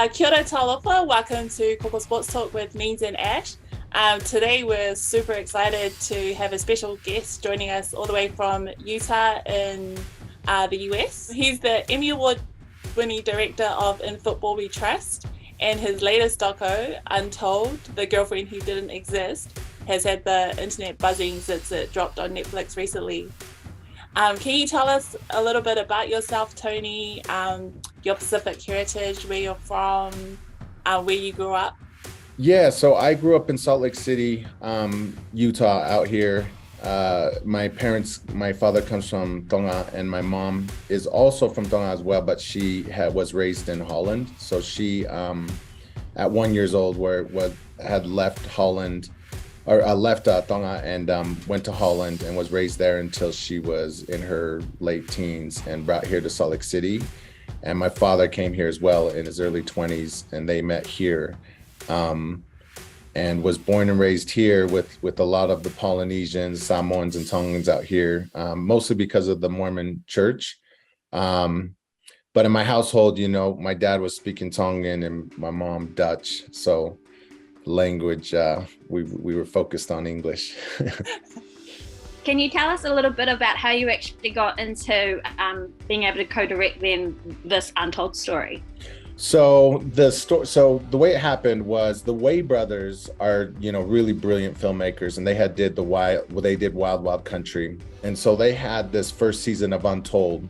Kia ora taualuga, welcome to Coco Sports Talk with Ninz and Ash. Today we're super excited to have a special guest joining us all the way from Utah in the US. He's the Emmy Award winning director of In Football We Trust, and his latest doco, Untold, The Girlfriend Who Didn't Exist, has had the internet buzzing since it dropped on Netflix recently. Can you tell us a little bit about yourself, Tony, your Pacific heritage, where you're from, where you grew up? Yeah, so I grew up in Salt Lake City, Utah, out here. My father comes from Tonga, and my mom is also from Tonga as well, but she was raised in Holland. So she, at 1 year old, had left Holland, or left Tonga and went to Holland and was raised there until she was in her late teens and brought here to Salt Lake City. And my father came here as well in his early 20s, and they met here. And was born and raised here with a lot of the Polynesians, Samoans, and Tongans out here, mostly because of the Mormon church. But in my household, my dad was speaking Tongan and my mom Dutch. So language, we were focused on English. Can you tell us a little bit about how you actually got into being able to co-direct this Untold story? So the way it happened was the Way brothers are, really brilliant filmmakers, and they did Wild Wild Country. And so they had this first season of Untold,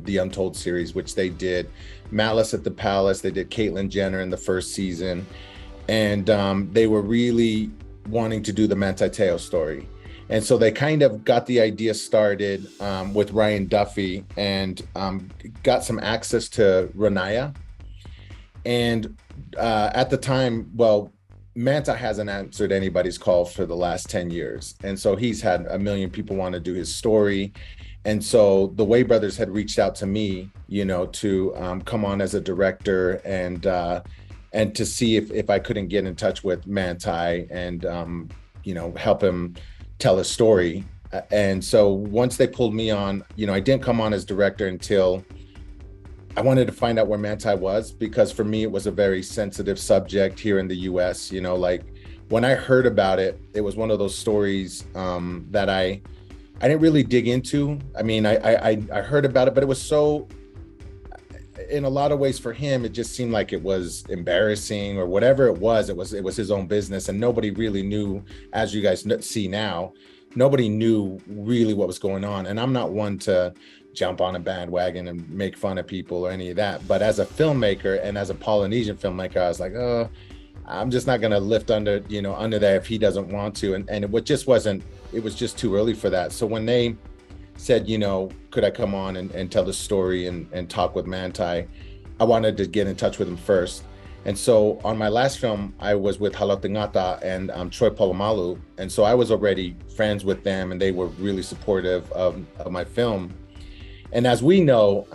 the Untold series, which they did Malice at the Palace. They did Caitlyn Jenner in the first season. And they were really wanting to do the Manti Te'o story. And so they kind of got the idea started with Ryan Duffy and got some access to Ronaiahs. And at the time, Manti hasn't answered anybody's call for the last 10 years. And so he's had a million people want to do his story. And so the Way brothers had reached out to me, to come on as a director and to see if I couldn't get in touch with Manti and, help him tell a story. And so once they pulled me on, I didn't come on as director until I wanted to find out where Manti was, because for me, it was a very sensitive subject here in the US. When I heard about it, it was one of those stories that I didn't really dig into. I mean, I heard about it, but it was so, in a lot of ways for him, it just seemed like it was embarrassing or whatever it was his own business. And nobody really knew, as you guys see now, nobody knew really what was going on. And I'm not one to jump on a bandwagon and make fun of people or any of that. But as a filmmaker and as a Polynesian filmmaker, I was like, I'm just not going to lift under that if he doesn't want to. And it was just too early for that. So when they said, could I come on and tell the story and talk with Manti, I wanted to get in touch with him first. And so on my last film, I was with Halatingata and Troy Polamalu. And so I was already friends with them, and they were really supportive of my film. And as we know,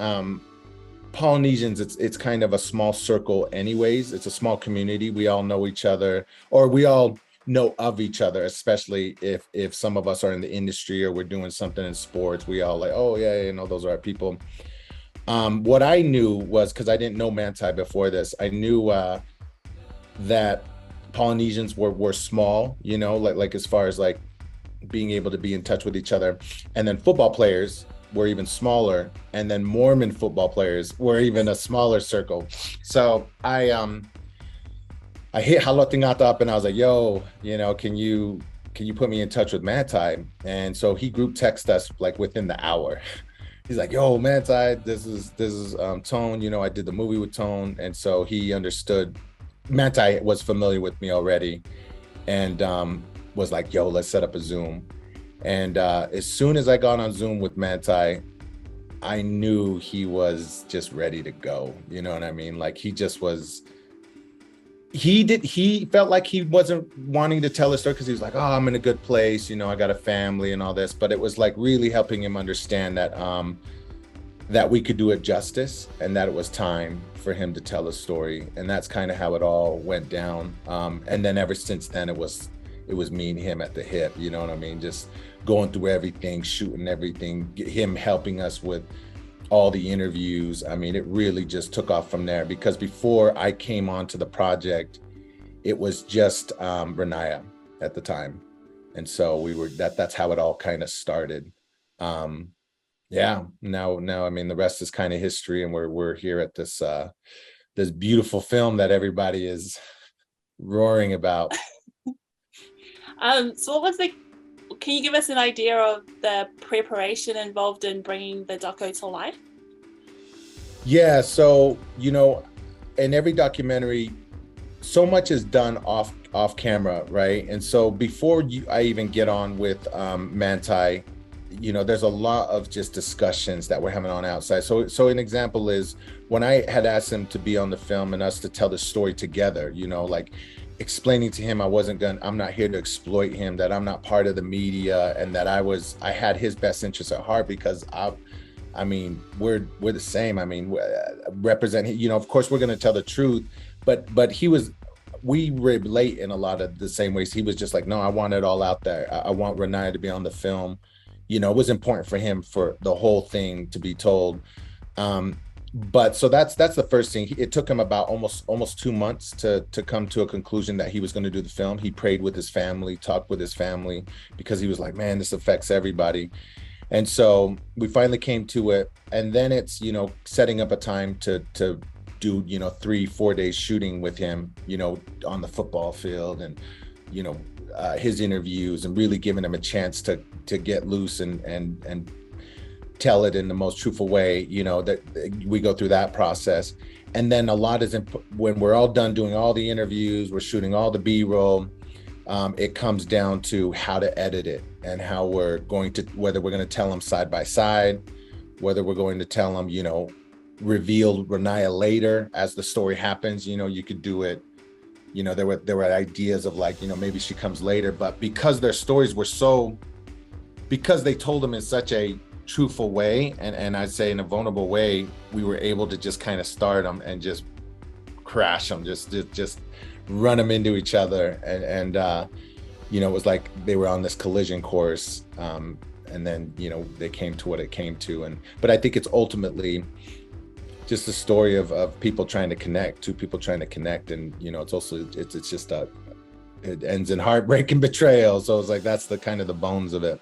Polynesians, it's kind of a small circle anyways. It's a small community. We all know each other, or we all know of each other, especially if some of us are in the industry or we're doing something in sports. We all like, oh yeah, those are our people. What I knew was, because I didn't know Manti before this, I knew that Polynesians were small, like as far as like being able to be in touch with each other. And then football players were even smaller, and then Mormon football players were even a smaller circle. So I hit Halatingata up and I was like, yo, can you put me in touch with Manti? And so he group texted us like within the hour. He's like, yo, Manti, this is Tone. I did the movie with Tone. And so he understood. Manti was familiar with me already, and was like, yo, let's set up a Zoom. And as soon as I got on Zoom with Manti, I knew he was just ready to go. You know what I mean? Like he felt like he wasn't wanting to tell a story because he was like, oh, I'm in a good place. I got a family and all this. But it was like really helping him understand that we could do it justice and that it was time for him to tell a story. And that's kind of how it all went down. And then ever since then, it was me and him at the hip. You know what I mean? Just going through everything, shooting everything, him helping us with all the interviews. I mean, it really just took off from there, because before I came onto the project, it was just Ronaiah at the time. And so that's how it all kind of started. Yeah, now, I mean, the rest is kind of history, and we're here at this beautiful film that everybody is roaring about. So can you give us an idea of the preparation involved in bringing the doco to life? Yeah, so, in every documentary, so much is done off camera, right? And so before I even get on with Manti, there's a lot of just discussions that we're having on outside. So an example is when I had asked him to be on the film and us to tell the story together, like explaining to him I'm not here to exploit him, that I'm not part of the media, and that I had his best interests at heart, because I mean, we're the same. I mean, represent, of course we're going to tell the truth, but we relate in a lot of the same ways. He was just like, no, I want it all out there. I want Ronaiah to be on the film. It was important for him for the whole thing to be told. But so that's the first thing. It took him about almost 2 months to come to a conclusion that he was going to do the film. He prayed with his family, talked with his family, because he was like, man, this affects everybody. And so we finally came to it. And then it's, setting up a time to do, 3-4 days shooting with him, on the football field, and, his interviews, and really giving him a chance to get loose and tell it in the most truthful way, that we go through that process. And then a lot is when we're all done doing all the interviews, we're shooting all the B-roll, it comes down to how to edit it, and how whether we're going to tell them side by side, whether we're going to tell them, reveal Ronaiah later as the story happens. You could do it, there were ideas of like, maybe she comes later, but because their stories were because they told them in such a truthful way, and I'd say in a vulnerable way, we were able to just kind of start them and just crash them, just run them into each other, and it was like they were on this collision course, and then they came to what it came to. But I think it's ultimately just a story of people trying to connect, two people trying to connect, and it's also it's just it ends in heartbreak and betrayal. So it's like that's the kind of the bones of it.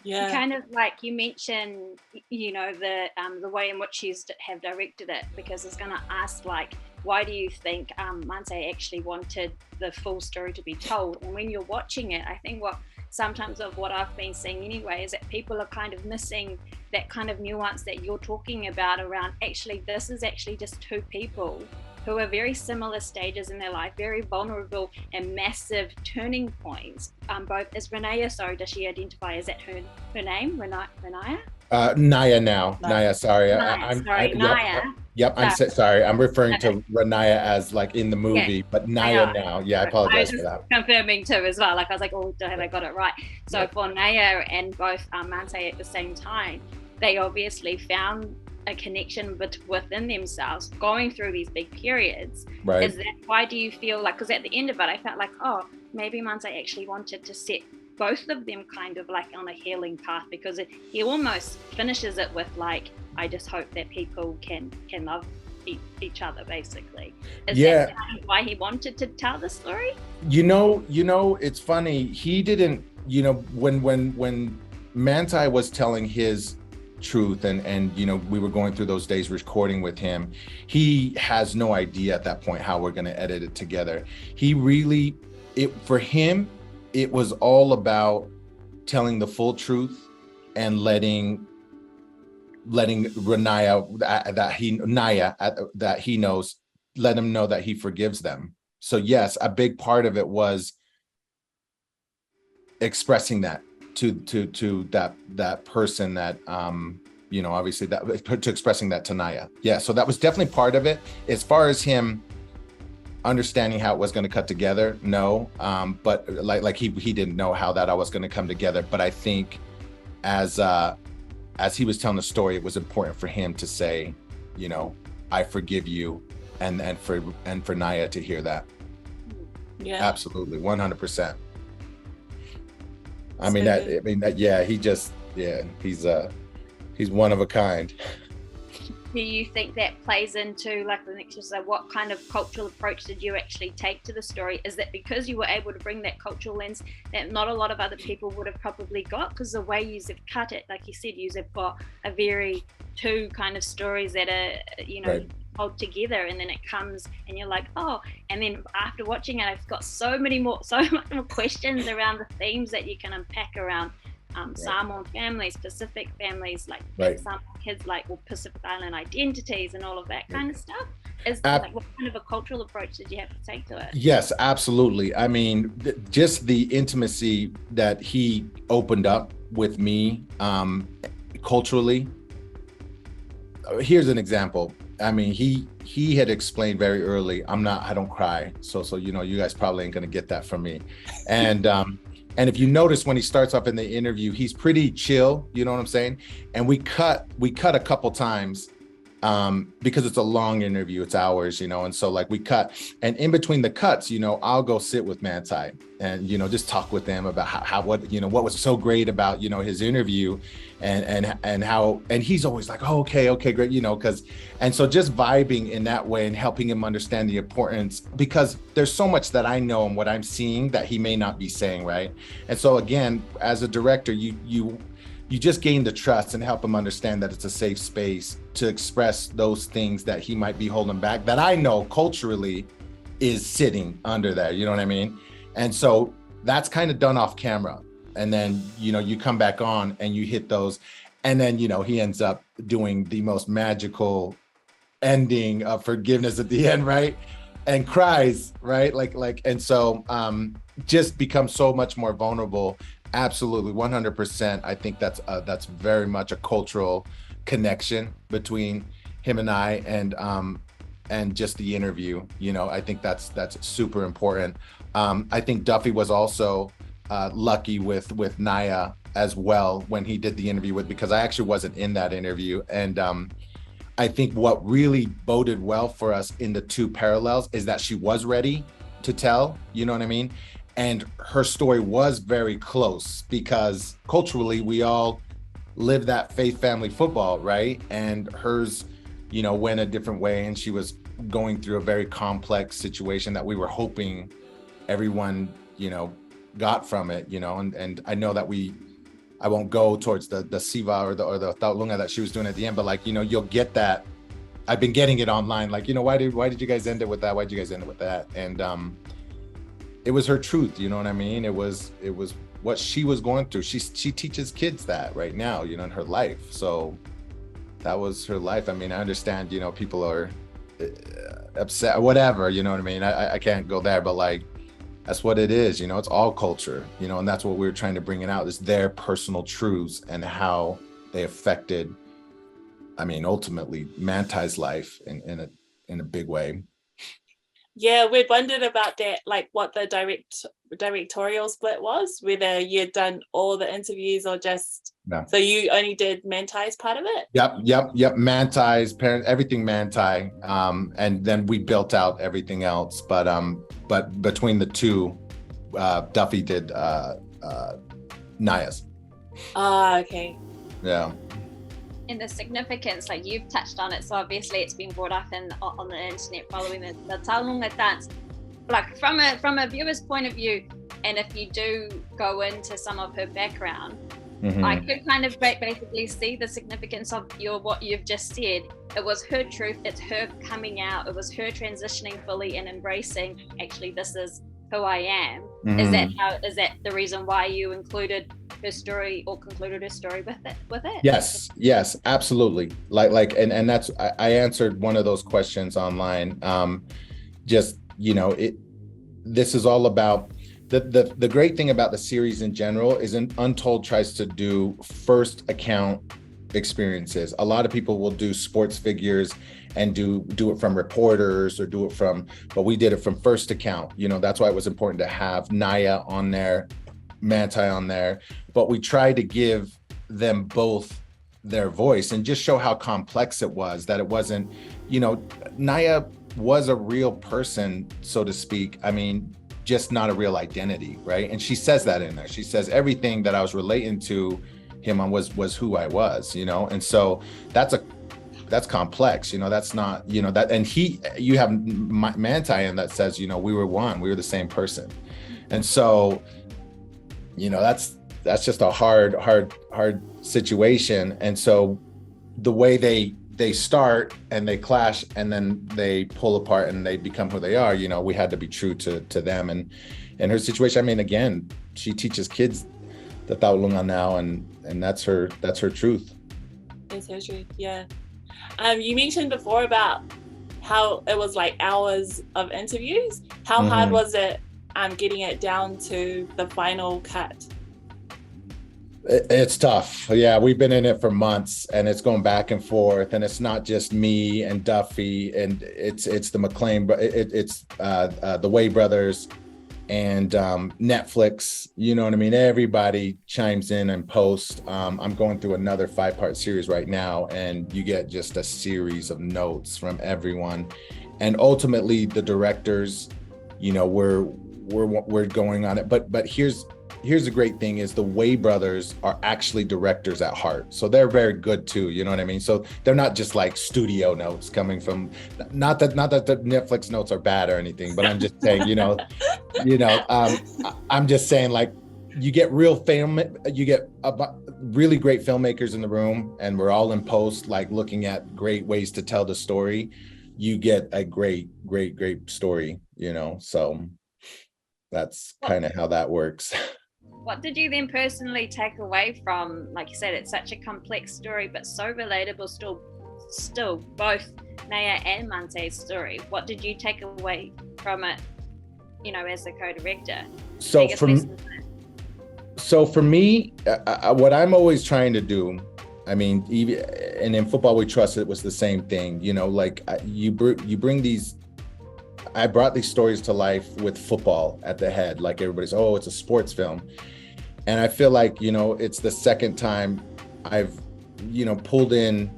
Yeah, kind of like you mentioned, the way in which you have directed it, because it's going to ask like, why do you think Manti actually wanted the full story to be told? And when you're watching it, I think sometimes of what I've been seeing anyway is that people are kind of missing that kind of nuance that you're talking about around actually this is actually just two people who are very similar stages in their life, very vulnerable and massive turning points. Both as Ronaiah, sorry, does she identify, is that her name, Ronaiah? Naya now. Naya, sorry. Naya. Yep, I'm sorry. I'm referring to Ronaiah as like in the movie, but Naya now. Yeah, I apologize for that. Confirming too as well. Like I was like, oh, have I got it right? So for Naya and both Manti at the same time, they obviously found a connection within themselves going through these big periods. Right. Why do you feel like, because at the end of it, I felt like, oh, maybe Manti actually wanted to set both of them kind of like on a healing path, because he almost finishes it with like, I just hope that people can love each other, basically. Is that kind of why he wanted to tell the story? It's funny. He didn't, when Manti was telling his truth and we were going through those days recording with him, he has no idea at that point how we're going to edit it together. For him, it was all about telling the full truth and letting Ronaiah that he knows, let him know that he forgives them. So yes, a big part of it was expressing that to that person that obviously that to expressing that to Naya. Yeah, so that was definitely part of it. As far as him understanding how it was going to cut together, no, but like he didn't know how that all was going to come together. But I think as he was telling the story, it was important for him to say, I forgive you, and for Naya to hear that. Yeah, absolutely, 100%. He's one of a kind. Do you think that plays into like the next, so what kind of cultural approach did you actually take to the story? Is that because you were able to bring that cultural lens that not a lot of other people would have probably got? Because the way you have cut it, like you said, you have got a very two kind of stories that are, you know, right, hold together, and then it comes and you're like, oh, and then after watching it, I've got so much more questions around the themes that you can unpack around Samoan families, Pacific families, like some kids like Pacific Island identities and all of that kind of stuff. Like, what kind of a cultural approach did you have to take to it? Yes, absolutely. I mean, just the intimacy that he opened up with me culturally. Here's an example. I mean, he had explained very early, I don't cry. So you know, you guys probably ain't gonna get that from me. And if you notice when he starts off in the interview, he's pretty chill, you know what I'm saying? And we cut a couple times because it's a long interview, it's hours, you know, and so like we cut, and in between the cuts, you know, I'll go sit with Manti and, you know, just talk with them about how what, you know, what was so great about, you know, his interview and how, and he's always like, oh, okay, great, you know, and so just vibing in that way and helping him understand the importance, because there's so much that I know and what I'm seeing that he may not be saying, right? And so again, as a director, you just gain the trust and help him understand that it's a safe space to express those things that he might be holding back, that I know culturally is sitting under there, you know what I mean? And so that's kind of done off camera. And then, you know, you come back on and you hit those. And then, you know, he ends up doing the most magical ending of forgiveness at the end, right? And cries, right? Like, and so just becomes so much more vulnerable. Absolutely, 100%. I think that's very much a cultural connection between him and I, and just the interview. You know, I think that's super important. I think Duffy was also lucky with Naya as well when he did the interview because I actually wasn't in that interview, and I think what really boded well for us in the two parallels is that she was ready to tell. You know what I mean? And her story was very close because culturally we all live that faith family football, right? And hers, you know, went a different way, and she was going through a very complex situation that we were hoping everyone, you know, got from it, you know, and I know that I won't go towards the Siva or the taualuga that she was doing at the end, but like, you know, you'll get that. I've been getting it online, like, you know, why did you guys end it with that? Why'd you guys end it with that? And it was her truth, you know what I mean? It was what she was going through. She teaches kids that right now, you know, in her life. So that was her life. I mean, I understand, you know, people are upset or whatever, you know what I mean? I can't go there, but like, that's what it is, you know, it's all culture, you know, and that's what we're trying to bring it out, is their personal truths and how they affected, I mean, ultimately Manti's life in a big way. Yeah, we'd wondered about that, like what the directorial split was, whether you'd done all the interviews or just, so you only did Manti's part of it? Yep. Manti's parent, everything Manti, and then we built out everything else. But between the two, Duffy did Naya's. Okay. Yeah. And the significance, like you've touched on it, so obviously it's been brought up on the internet following the taualuga dance. Like from a viewer's point of view, and if you do go into some of her background, I could kind of basically see the significance of what you've just said. It was her truth, it's her coming out, it was her transitioning fully and embracing, actually, this is who I am. Is that the reason why you included her story or concluded her story with it? Yes, absolutely. Like, and that's, I answered one of those questions online. Just, you know, this is all about, the great thing about the series in general is Untold tries to do first account experiences. A lot of people will do sports figures and do it from reporters or do it from, but we did it from first account. You know, that's why it was important to have Naya on there, Manti on there, but we tried to give them both their voice and just show how complex it was, that it wasn't, you know, Naya was a real person, so to speak. I mean, just not a real identity, right? And she says that in there. She says everything that I was relating to him on was who I was, you know. And so that's complex, you know. That's not, you know, that, and you have Manti in that says, you know, we were one, we were the same person. And so, you know, that's just a hard situation. And so the way they start and they clash and then they pull apart and they become who they are, you know, we had to be true to them. And in her situation, I mean, again, she teaches kids the taualuga now, and that's her truth. That's her truth, yeah. You mentioned before about how it was like hours of interviews. How hard was it getting it down to the final cut? It's tough. Yeah, we've been in it for months, and it's going back and forth, and it's not just me and Duffy, and it's the McLean, but it's the Way brothers and Netflix. You know what I mean? Everybody chimes in and posts. I'm going through another 5-part series right now, and you get just a series of notes from everyone, and ultimately the directors, you know, we're going on it. But here's the great thing is the Way brothers are actually directors at heart. So they're very good too, you know what I mean? So they're not just like studio notes coming from, not that the Netflix notes are bad or anything, but I'm just saying, I'm just saying, like, you get you get really great filmmakers in the room, and we're all in post, like looking at great ways to tell the story. You get a great story, you know? So that's kind of how that works. What did you then personally take away from, like you said, it's such a complex story, but so relatable still both Naya and Manti's story. What did you take away from it, you know, as the co-director? So for me, what I'm always trying to do, I mean, even, and in Football We Trust, it was the same thing, you know, like you bring these, I brought these stories to life with football at the head, like everybody's, oh, it's a sports film. And I feel like, you know, it's the second time I've, you know, pulled in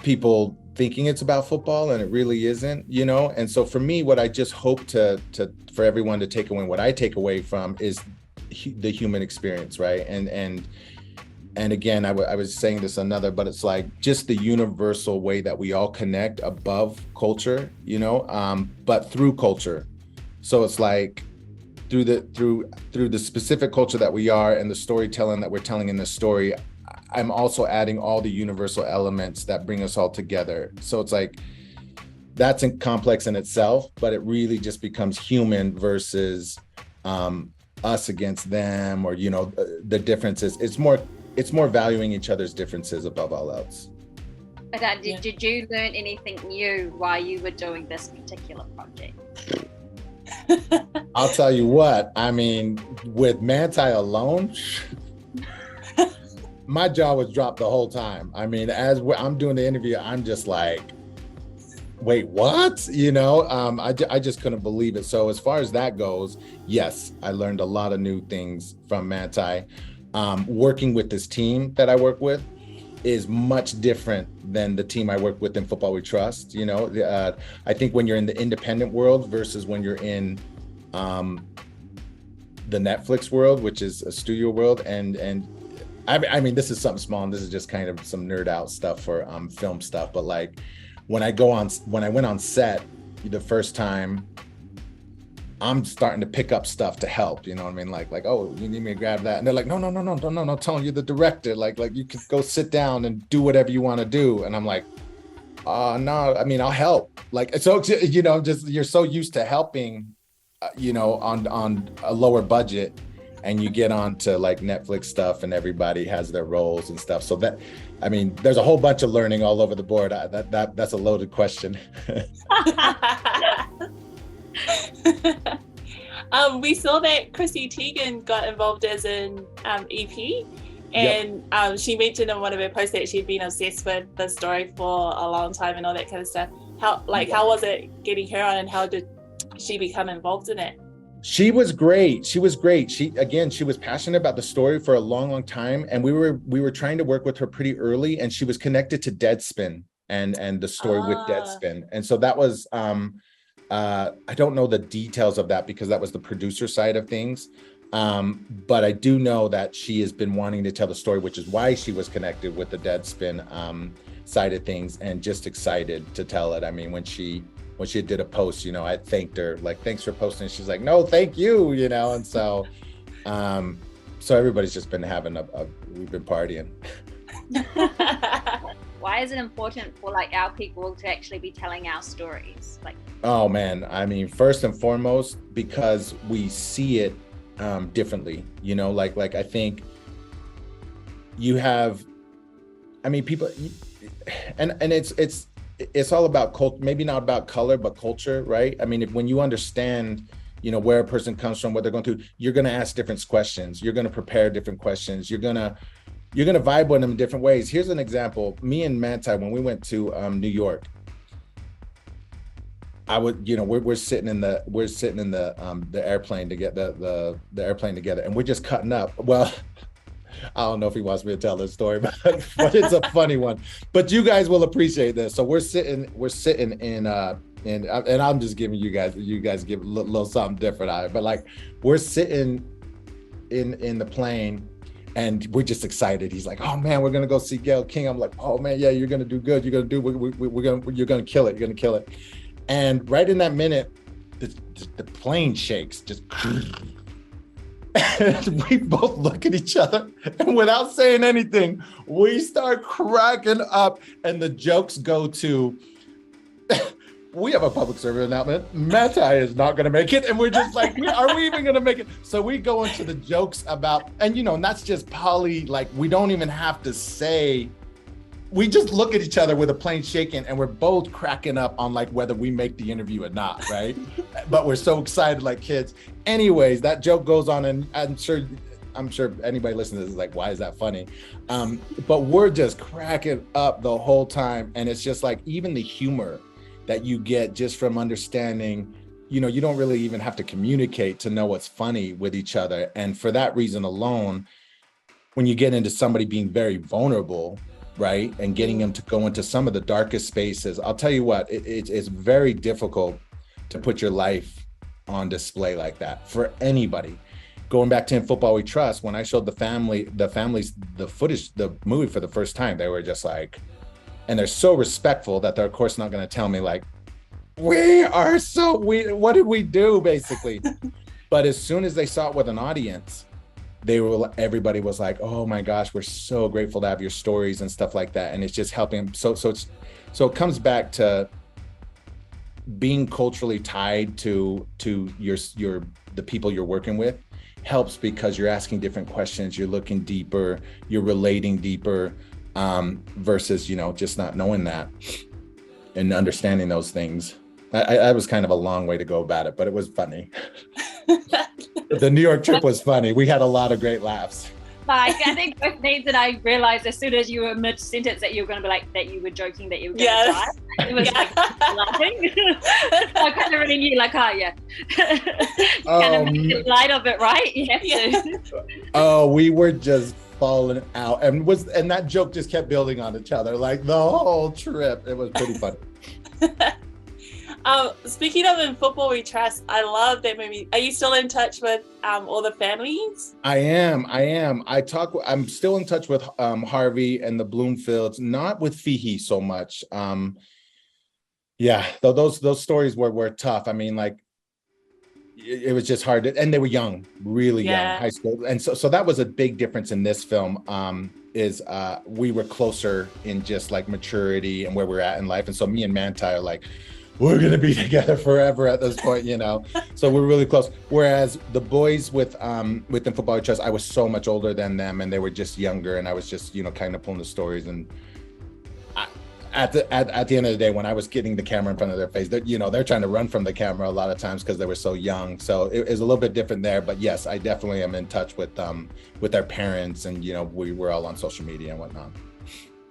people thinking it's about football, and it really isn't, you know? And so for me, what I just hope for everyone to take away, what I take away from is the human experience, right? And again, I was saying this but it's like just the universal way that we all connect above culture, you know, but through culture. So it's like through the specific culture that we are and the storytelling that we're telling in this story, I'm also adding all the universal elements that bring us all together. So it's like, that's complex in itself, but it really just becomes human versus us against them, or, you know, the differences. It's more valuing each other's differences above all else. But did you learn anything new while you were doing this particular project? I'll tell you what, I mean, with Manti alone, my jaw was dropped the whole time. I mean, as I'm doing the interview, I'm just like, wait, what? You know, I just couldn't believe it. So as far as that goes, yes, I learned a lot of new things from Manti. Working with this team that I work with is much different than the team I work with in Football We Trust. You know, I think when you're in the independent world versus when you're in the Netflix world, which is a studio world, and I mean, this is something small, and this is just kind of some nerd out stuff for film stuff. But like when I went on set the first time, I'm starting to pick up stuff to help, you know what I mean? Like, oh, you need me to grab that? And they're like, no, Tony, you're the director. Like you can go sit down and do whatever you want to do. And I'm like, no, I mean, I'll help. Like, so, you know, just, you're so used to helping, you know, on a lower budget, and you get on to like Netflix stuff and everybody has their roles and stuff. So that, I mean, there's a whole bunch of learning all over the board. That's a loaded question. We saw that Chrissy Teigen got involved as an EP, and yep. She mentioned in one of her posts that she'd been obsessed with the story for a long time and all that kind of stuff. How was it getting her on, and how did she become involved in it? She was great. She was passionate about the story for a long time, and we were trying to work with her pretty early, and she was connected to Deadspin and the story with Deadspin, and so that was I don't know the details of that because that was the producer side of things, But I do know that she has been wanting to tell the story, which is why she was connected with the Deadspin side of things, and just excited to tell it. I mean, when she did a post, you know, I thanked her, like, thanks for posting. She's like, no, thank you, you know. And so so everybody's just been having we've been partying. Why is it important for like our people to actually be telling our stories? Like, oh man, I mean, first and foremost, because we see it differently, you know, like I think you have, I mean, people, and it's all about culture, maybe not about color, but culture, right? I mean, when you understand, you know, where a person comes from, what they're going through, you're going to ask different questions. You're going to prepare different questions. You're going to vibe with them in different ways. Here's an example. Me and Manti, when we went to New York, I would, you know, we're sitting in the airplane to get the airplane together, and we're just cutting up. Well, I don't know if he wants me to tell this story, but it's a funny one. But you guys will appreciate this. So we're sitting in and I'm just giving you guys give a little something different. But like, we're sitting in the plane, and we're just excited. He's like, oh man, we're gonna go see Gayle King. I'm like, oh man, yeah, you're gonna do good. You're gonna kill it. You're gonna kill it. And right in that minute, the plane shakes, just. And we both look at each other, and without saying anything, we start cracking up. And the jokes go to, we have a public service announcement. Manti is not going to make it. And we're just like, are we even going to make it? So we go into the jokes about, and you know, and that's just Polly, like, we don't even have to say, we just look at each other with a plane shaking, and we're both cracking up on like whether we make the interview or not, right? But we're so excited like kids. Anyways, that joke goes on, and I'm sure anybody listening to this is like, why is that funny? But we're just cracking up the whole time. And it's just like, even the humor that you get just from understanding, you know, you don't really even have to communicate to know what's funny with each other. And for that reason alone, when you get into somebody being very vulnerable, right, and getting them to go into some of the darkest spaces, I'll tell you what, it's very difficult to put your life on display like that for anybody. Going back to In Football We Trust, when I showed the families the footage, the movie for the first time, they were just like, and they're so respectful that they're of course not going to tell me like, what did we do, basically. But as soon as they saw it with an audience, everybody was like, oh my gosh, we're so grateful to have your stories and stuff like that. And it's just helping. So it comes back to being culturally tied to the people you're working with helps, because you're asking different questions, you're looking deeper, you're relating deeper, versus, you know, just not knowing that and understanding those things. I was kind of a long way to go about it, but it was funny. The New York trip was funny. We had a lot of great laughs. Like, I think both Ninz and I realized as soon as you were mid-sentence that you were going to be like, that you were joking, that you were going to die. It was like laughing. I kind of really knew, like, oh yeah. Kind of make light of it, right? You have to. Oh, we were just falling out, and that joke just kept building on each other like the whole trip. It was pretty funny. Speaking of In Football We Trust, I love that movie. Are you still in touch with all the families? I am. I'm still in touch with Harvey and the Bloomfields, not with Fihi so much. Yeah, those stories were tough. I mean, like, it was just hard and they were young, really young, high school. And so that was a big difference in this film, is we were closer in just like maturity and where we're at in life. And so me and Manti are like, we're gonna be together forever at this point, you know. So we're really close. Whereas the boys with In Football We Trust, I was so much older than them, and they were just younger, and I was just, you know, kind of pulling the stories. And at the end of the day, when I was getting the camera in front of their face, they're trying to run from the camera a lot of times because they were so young. So it was a little bit different there. But yes, I definitely am in touch with their parents, and you know, we were all on social media and whatnot.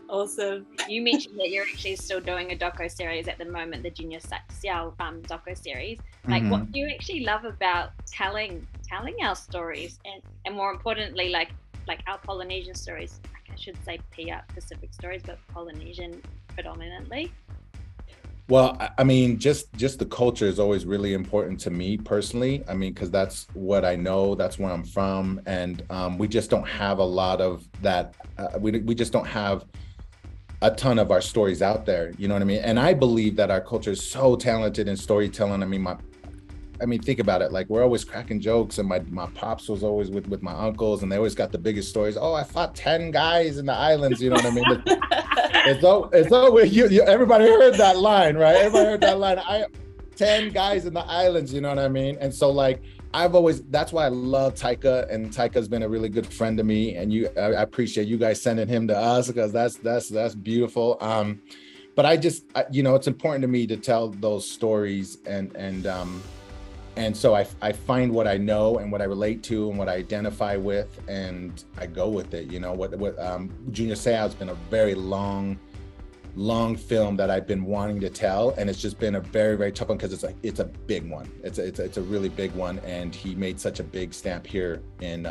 Awesome. You mentioned that you're actually still doing a doco series at the moment, the Junior Xiao doco series. Like, what do you actually love about telling our stories, and more importantly, like our Polynesian stories? Like, I should say Pacific stories, but Polynesian predominantly. Well, I mean, just the culture is always really important to me personally. I mean, because that's what I know, that's where I'm from, and we just don't have a lot of that. We just don't have a ton of our stories out there. You know what I mean? And I believe that our culture is so talented in storytelling. I mean, think about it. Like, we're always cracking jokes, and my pops was always with my uncles, and they always got the biggest stories. Oh, I fought 10 guys in the islands. You know what I mean? It's always you. Everybody heard that line, right? Everybody heard that line. 10 guys in the islands. You know what I mean? And so, like, that's why I love Taika, and Taika's been a really good friend to me. And I appreciate you guys sending him to us, because that's beautiful. But it's important to me to tell those stories, and so I find what I know and what I relate to and what I identify with, and I go with it. You know, what Junior Seau has been a very long film that I've been wanting to tell, and it's just been a very, very tough one, because it's a big one. It's a really big one, and he made such a big stamp here in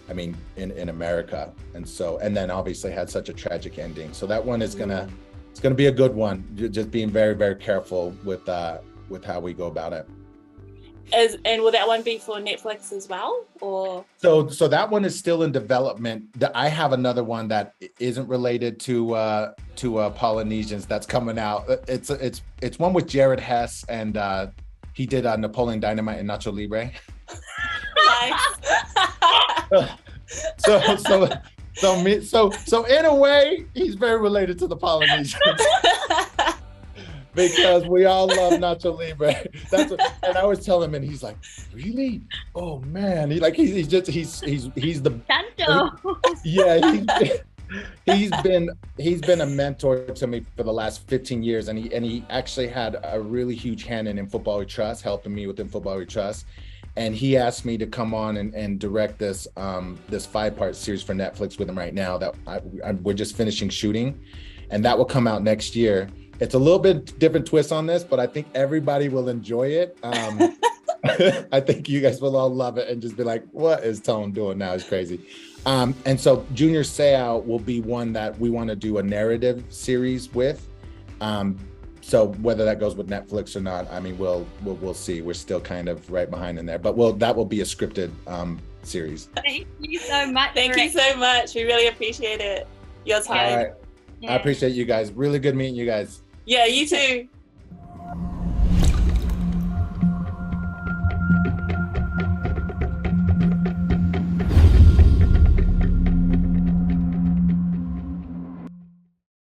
America, and then obviously had such a tragic ending. So that one is it's gonna be a good one. Just being very, very careful with how we go about it. And will that one be for Netflix as well, or? So that one is still in development. I have another one that isn't related to Polynesians that's coming out. It's one with Jared Hess, and he did Napoleon Dynamite and Nacho Libre. Nice. So in a way, he's very related to the Polynesians. Because we all love Nacho Libre. And I was telling him, and he's like, "Really? Oh man!" He's the Tanto. Yeah, he's been a mentor to me for the last 15 years, and he actually had a really huge hand in Football We Trust, helping me within Football We Trust. And he asked me to come on and direct this 5-part series for Netflix with him right now. That we're just finishing shooting, and that will come out next year. It's a little bit different twist on this, but I think everybody will enjoy it. I think you guys will all love it and just be like, what is Tone doing now? It's crazy. And so Junior Seau will be one that we want to do a narrative series with. So whether that goes with Netflix or not, I mean, we'll see. We're still kind of right behind in there, but that will be a scripted series. Thank you so much. Thank you so much. We really appreciate it. Your time. All right. Yeah. I appreciate you guys. Really good meeting you guys. Yeah, you too.